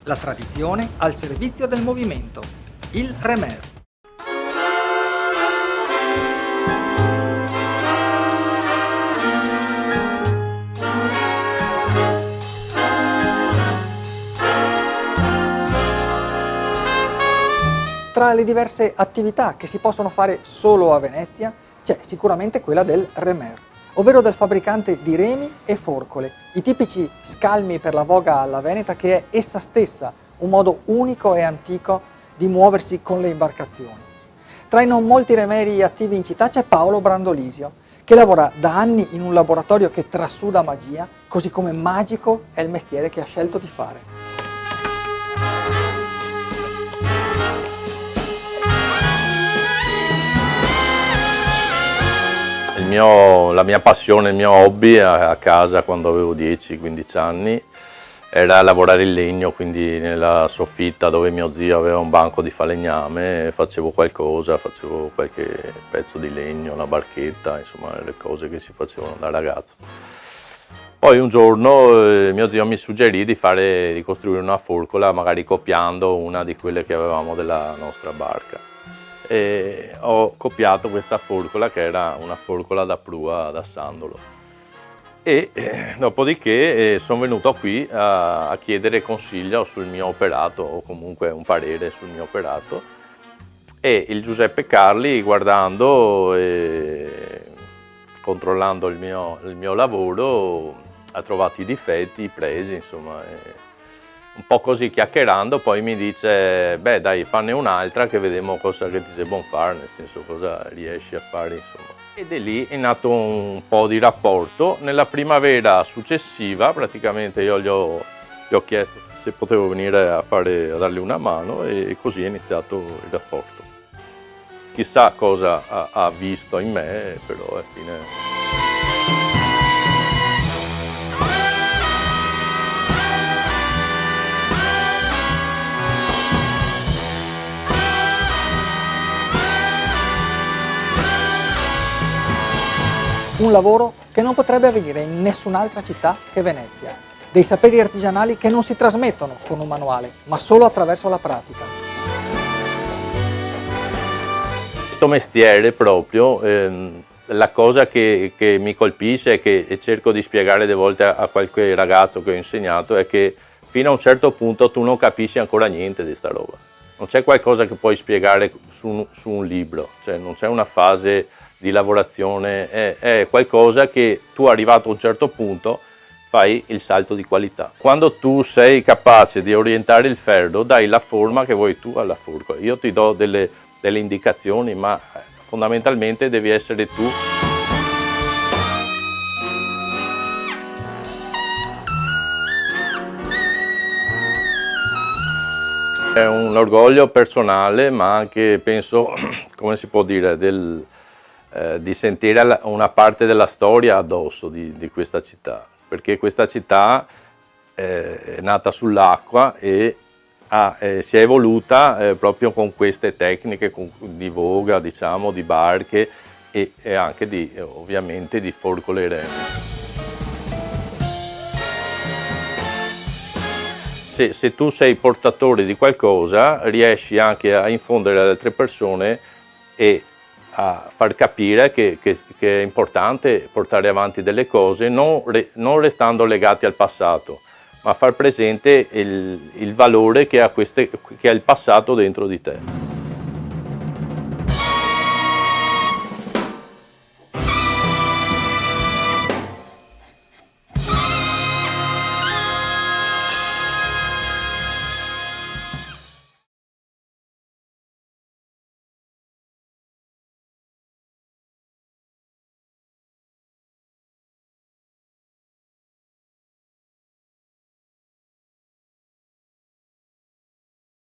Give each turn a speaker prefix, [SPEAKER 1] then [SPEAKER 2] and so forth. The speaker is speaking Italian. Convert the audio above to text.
[SPEAKER 1] La tradizione al servizio del movimento. Il Remer. Tra le diverse attività che si possono fare solo a Venezia c'è sicuramente quella del Remer, ovvero del fabbricante di remi e forcole, i tipici scalmi per la voga alla veneta, che è essa stessa un modo unico e antico di muoversi con le imbarcazioni. Tra i non molti remeri attivi in città c'è Paolo Brandolisio, che lavora da anni in un laboratorio che trasuda magia, così come magico è il mestiere che ha scelto di fare.
[SPEAKER 2] La mia passione, il mio hobby a casa quando avevo 10-15 anni era lavorare il legno, quindi nella soffitta dove mio zio aveva un banco di falegname facevo qualcosa, facevo qualche pezzo di legno, una barchetta, insomma le cose che si facevano da ragazzo. Poi un giorno mio zio mi suggerì di costruire una forcola, magari copiando una di quelle che avevamo della nostra barca. E ho copiato questa forcola, che era una forcola da prua da sandalo, e dopodiché sono venuto qui a chiedere consiglio sul mio operato, o comunque un parere sul mio operato, e il Giuseppe Carli, guardando e controllando il mio lavoro, ha trovato i difetti, i presi, insomma, un po' così chiacchierando, poi mi dice: beh dai, fanne un'altra che vediamo cosa che ti sei buon fare, nel senso cosa riesci a fare, insomma. Ed è lì è nato un po' di rapporto. Nella primavera successiva praticamente io gli ho chiesto se potevo venire a dargli una mano, e così è iniziato il rapporto. Chissà cosa ha visto in me, però alla fine...
[SPEAKER 1] Un lavoro che non potrebbe avvenire in nessun'altra città che Venezia. Dei saperi artigianali che non si trasmettono con un manuale, ma solo attraverso la pratica.
[SPEAKER 2] Questo mestiere proprio, la cosa che mi colpisce e che cerco di spiegare delle volte a qualche ragazzo che ho insegnato è che fino a un certo punto tu non capisci ancora niente di sta roba. Non c'è qualcosa che puoi spiegare su un libro, cioè non c'è una fase di lavorazione, è qualcosa che tu, arrivato a un certo punto, fai il salto di qualità. Quando tu sei capace di orientare il ferro, dai la forma che vuoi tu alla forcola. Io ti do delle indicazioni, ma fondamentalmente devi essere tu. È un orgoglio personale, ma anche, penso, come si può dire, di sentire una parte della storia addosso di questa città, perché questa città è nata sull'acqua e si è evoluta proprio con queste tecniche di voga, diciamo, di barche e anche ovviamente di forcole e remi. Se tu sei portatore di qualcosa, riesci anche a infondere alle altre persone e a far capire che è importante portare avanti delle cose, non restando legati al passato, ma far presente il valore che ha il passato dentro di te.